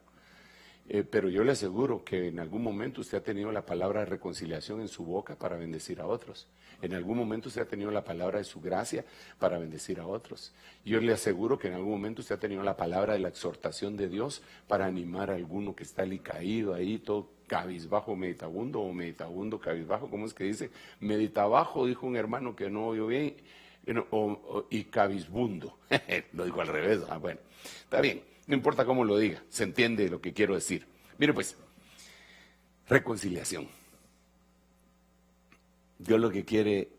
Pero yo le aseguro que en algún momento usted ha tenido la palabra de reconciliación en su boca para bendecir a otros. En algún momento usted ha tenido la palabra de su gracia para bendecir a otros. Yo le aseguro que en algún momento usted ha tenido la palabra de la exhortación de Dios para animar a alguno que está alicaído ahí, todo cabizbajo, meditabundo, o meditabundo, cabizbajo. ¿Cómo es que dice? Meditabajo, dijo un hermano que no oyó bien, y cabizbundo. Lo dijo al revés. Bueno, está bien. No importa cómo lo diga, se entiende lo que quiero decir. Mire pues, reconciliación. Dios lo que quiere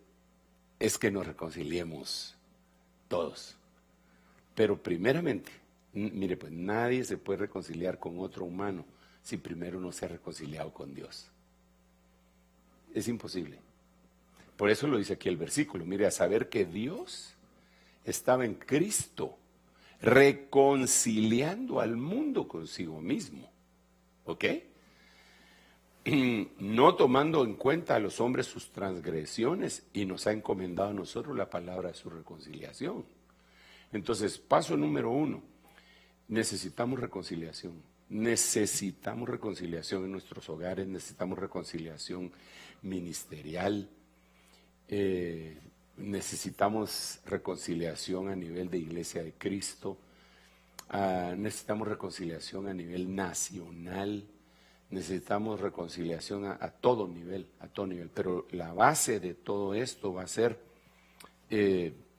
es que nos reconciliemos todos. Pero primeramente, mire pues, nadie se puede reconciliar con otro humano si primero no se ha reconciliado con Dios. Es imposible. Por eso lo dice aquí el versículo. Mire, a saber que Dios estaba en Cristo, reconciliando al mundo consigo mismo, ¿ok? No tomando en cuenta a los hombres sus transgresiones, y nos ha encomendado a nosotros la palabra de su reconciliación. Entonces, paso número 1, necesitamos reconciliación. Necesitamos reconciliación en nuestros hogares, necesitamos reconciliación ministerial, necesitamos reconciliación a nivel de Iglesia de Cristo, necesitamos reconciliación a nivel nacional, necesitamos reconciliación a todo nivel, pero la base de todo esto va a ser,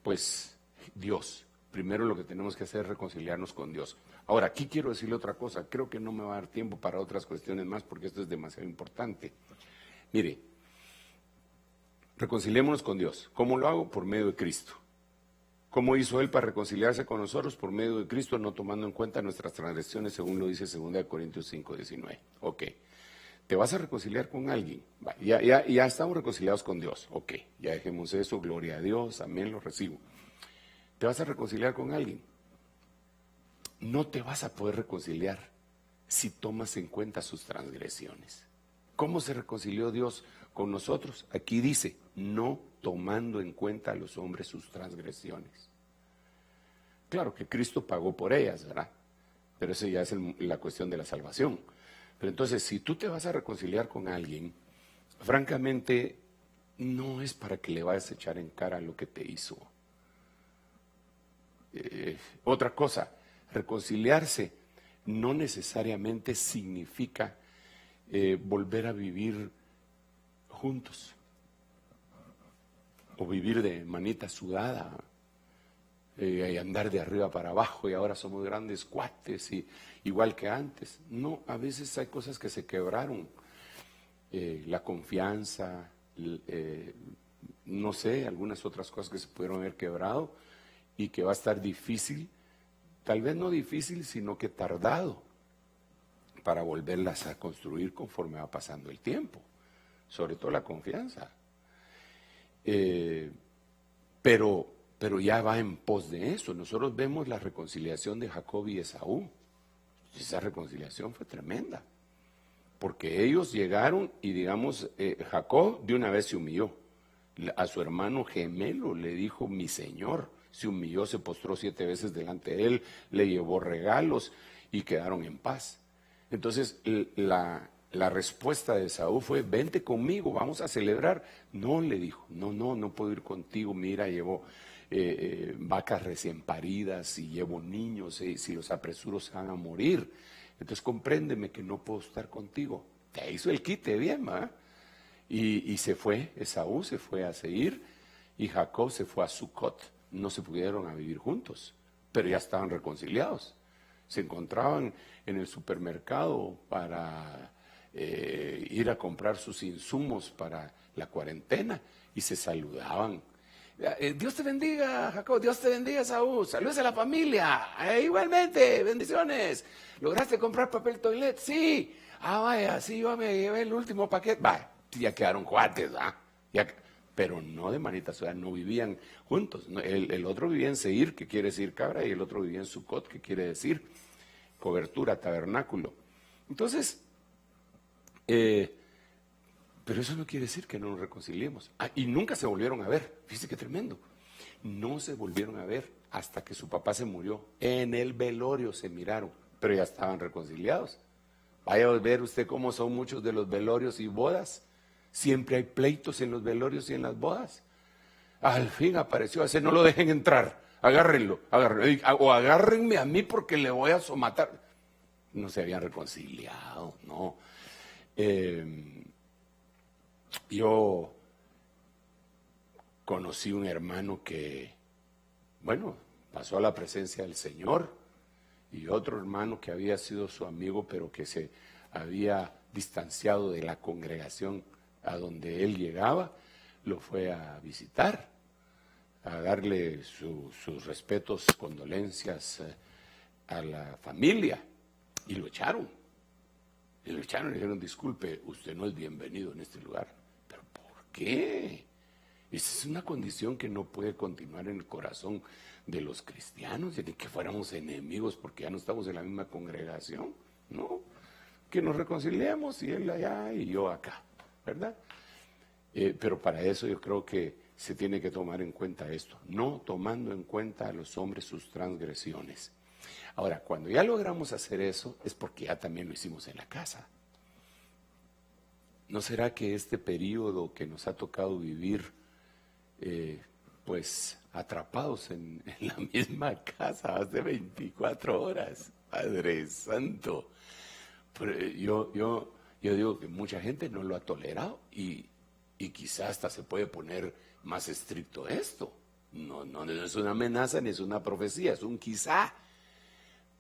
pues, Dios. Primero lo que tenemos que hacer es reconciliarnos con Dios. Ahora, aquí quiero decirle otra cosa, creo que no me va a dar tiempo para otras cuestiones más porque esto es demasiado importante. Mire, reconciliémonos con Dios. ¿Cómo lo hago? Por medio de Cristo. ¿Cómo hizo Él para reconciliarse con nosotros? Por medio de Cristo, no tomando en cuenta nuestras transgresiones, según lo dice 2 Corintios 5:19. Ok. ¿Te vas a reconciliar con alguien? Ya estamos reconciliados con Dios. Ok, ya dejemos eso, gloria a Dios, amén, lo recibo. ¿Te vas a reconciliar con alguien? No te vas a poder reconciliar si tomas en cuenta sus transgresiones. ¿Cómo se reconcilió Dios con nosotros? Aquí dice, no tomando en cuenta a los hombres sus transgresiones. Claro que Cristo pagó por ellas, ¿verdad? Pero eso ya es la cuestión de la salvación. Pero entonces, si tú te vas a reconciliar con alguien, francamente, no es para que le vayas a echar en cara lo que te hizo. Otra cosa, reconciliarse no necesariamente significa volver a vivir juntos o vivir de manita sudada y andar de arriba para abajo y ahora somos grandes cuates y igual que antes. No, a veces hay cosas que se quebraron, la confianza, no sé, algunas otras cosas que se pudieron haber quebrado y que va a estar difícil, tal vez no difícil, sino que tardado para volverlas a construir conforme va pasando el tiempo, sobre todo la confianza. Pero ya va en pos de eso. Nosotros vemos la reconciliación de Jacob y Esaú. Esa reconciliación fue tremenda, porque ellos llegaron y digamos, Jacob de una vez se humilló. A su hermano gemelo le dijo, mi señor, se humilló, se postró 7 veces delante de él, le llevó regalos y quedaron en paz. Entonces la respuesta de Esaú fue, vente conmigo, vamos a celebrar. No, le dijo, no puedo ir contigo, mira, llevo vacas recién paridas y llevo niños, si los apresuro se van a morir. Entonces compréndeme que no puedo estar contigo. Te hizo el quite bien, ¿va? Y se fue, Esaú se fue a Seir y Jacob se fue a Sucot. No se pudieron a vivir juntos, pero ya estaban reconciliados. Se encontraban en el supermercado para ir a comprar sus insumos para la cuarentena y se saludaban. Dios te bendiga, Jacob, Dios te bendiga, Esaú, saludos a la familia, igualmente, bendiciones. ¿Lograste comprar papel toilet? Sí. Vaya, sí, yo me llevé el último paquete. Vaya, ya quedaron cuates, pero no de manita sudada, no vivían juntos. El otro vivía en Seir, que quiere decir cabra, y el otro vivía en Sucot, que quiere decir cobertura, tabernáculo. Entonces, pero eso no quiere decir que no nos reconciliemos. Y nunca se volvieron a ver. Fíjese qué tremendo. No se volvieron a ver hasta que su papá se murió. En el velorio se miraron, pero ya estaban reconciliados. Vaya a ver usted cómo son muchos de los velorios y bodas. Siempre hay pleitos en los velorios y en las bodas. Al fin apareció ese, no lo dejen entrar, agárrenlo, o agárrenme a mí porque le voy a somatar. No se habían reconciliado, no. Yo conocí un hermano que, bueno, pasó a la presencia del Señor, y otro hermano que había sido su amigo, pero que se había distanciado de la congregación a donde él llegaba, lo fue a visitar, a darle sus respetos, condolencias a la familia, y lo echaron. Y le dijeron, disculpe, usted no es bienvenido en este lugar. ¿Pero por qué? Esa es una condición que no puede continuar en el corazón de los cristianos, de que fuéramos enemigos porque ya no estamos en la misma congregación, ¿no? Que nos reconciliemos, y él allá y yo acá, ¿verdad? Pero para eso yo creo que se tiene que tomar en cuenta esto, no tomando en cuenta a los hombres sus transgresiones. Ahora, cuando ya logramos hacer eso, es porque ya también lo hicimos en la casa. ¿No será que este periodo que nos ha tocado vivir, pues atrapados en la misma casa hace 24 horas, Padre Santo? Pero yo digo que mucha gente no lo ha tolerado y quizás hasta se puede poner más estricto esto. No es una amenaza ni es una profecía, es un quizá.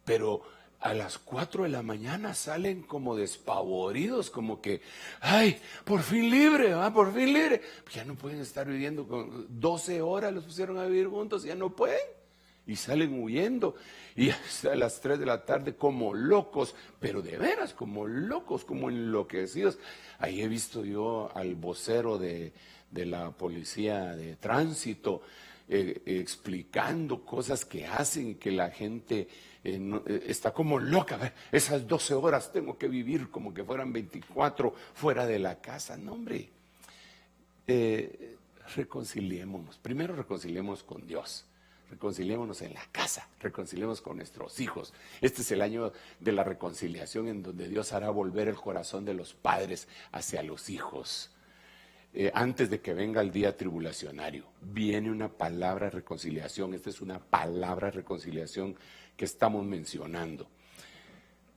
Pero a las 4 de la mañana salen como despavoridos, como que, ¡ay, por fin libre, por fin libre! Ya no pueden estar viviendo con 12 horas, los pusieron a vivir juntos, ya no pueden. Y salen huyendo, y hasta a las 3 de la tarde como locos, pero de veras como locos, como enloquecidos. Ahí he visto yo al vocero de la policía de tránsito explicando cosas que hacen, que la gente está como loca. A ver, esas 12 horas tengo que vivir como que fueran 24 fuera de la casa. No, hombre, reconciliémonos. Primero reconciliémonos con Dios. Reconciliémonos en la casa, reconciliémonos con nuestros hijos. Este es el año de la reconciliación, en donde Dios hará volver el corazón de los padres hacia los hijos. Antes de que venga el día tribulacionario, viene una palabra de reconciliación. Esta es una palabra de reconciliación que estamos mencionando.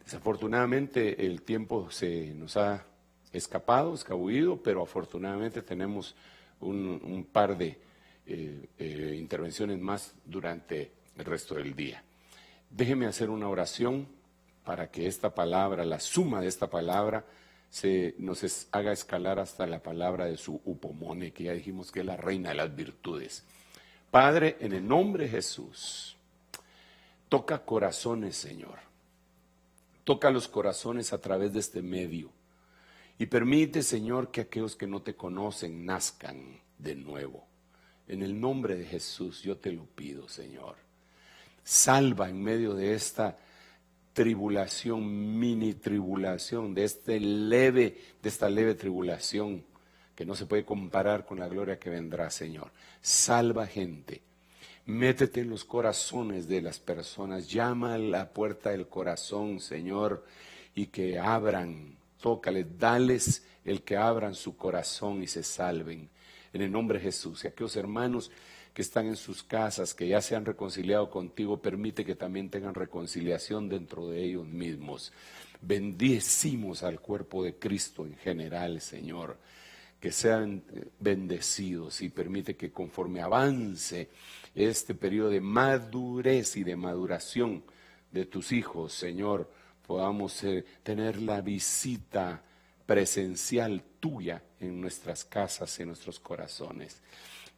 Desafortunadamente el tiempo se nos ha escabullido, pero afortunadamente tenemos un par de intervenciones más durante el resto del día. Déjeme hacer una oración para que esta palabra, la suma de esta palabra, nos haga escalar hasta la palabra de su upomone, que ya dijimos que es la reina de las virtudes. Padre, en el nombre de Jesús, toca corazones, Señor. Toca los corazones a través de este medio. Y permite, Señor, que aquellos que no te conocen nazcan de nuevo. En el nombre de Jesús yo te lo pido, Señor. Salva en medio de esta tribulación, mini tribulación, de esta leve tribulación que no se puede comparar con la gloria que vendrá, Señor. Salva gente. Métete en los corazones de las personas. Llama a la puerta del corazón, Señor, y que abran. Tócales, dales el que abran su corazón y se salven. En el nombre de Jesús. Y aquellos hermanos que están en sus casas, que ya se han reconciliado contigo, permite que también tengan reconciliación dentro de ellos mismos. Bendecimos al cuerpo de Cristo en general, Señor. Que sean bendecidos y permite que conforme avance este periodo de madurez y de maduración de tus hijos, Señor, podamos tener la visita presencial tuya en nuestras casas, en nuestros corazones.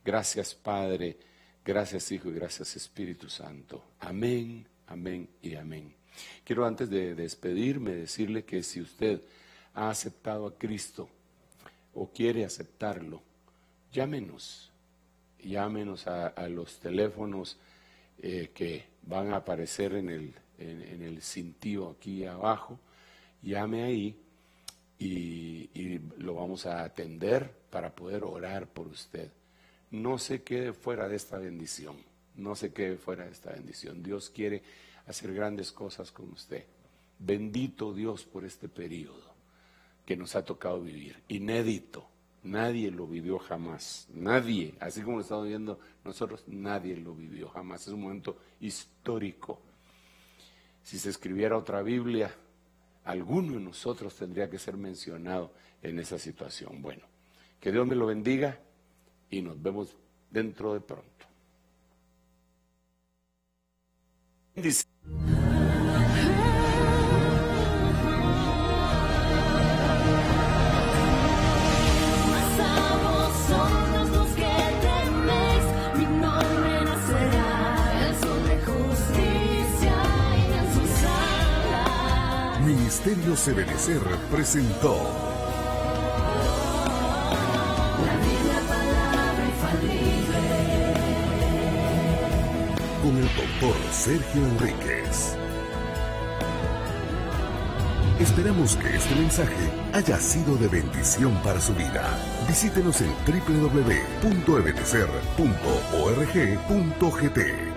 Gracias, Padre, gracias, Hijo, y gracias, Espíritu Santo. Amén, amén y amén. Quiero, antes de despedirme, decirle que si usted ha aceptado a Cristo o quiere aceptarlo, llámenos a los teléfonos que van a aparecer en el cintillo aquí abajo. Llame ahí y lo vamos a atender para poder orar por usted. No se quede fuera de esta bendición, no se quede fuera de esta bendición. Dios quiere hacer grandes cosas con usted. Bendito Dios por este periodo que nos ha tocado vivir, inédito. Nadie lo vivió jamás, nadie, así como lo estamos viendo nosotros, nadie lo vivió jamás. Es un momento histórico. Si se escribiera otra Biblia, alguno de nosotros tendría que ser mencionado en esa situación. Bueno, que Dios me lo bendiga y nos vemos dentro de pronto. Dice. Ministerios Ebenecer presentó La Biblia, palabra infalible, con el doctor Sergio Enríquez. Esperamos que este mensaje haya sido de bendición para su vida. Visítenos en www.ebenecer.org.gt.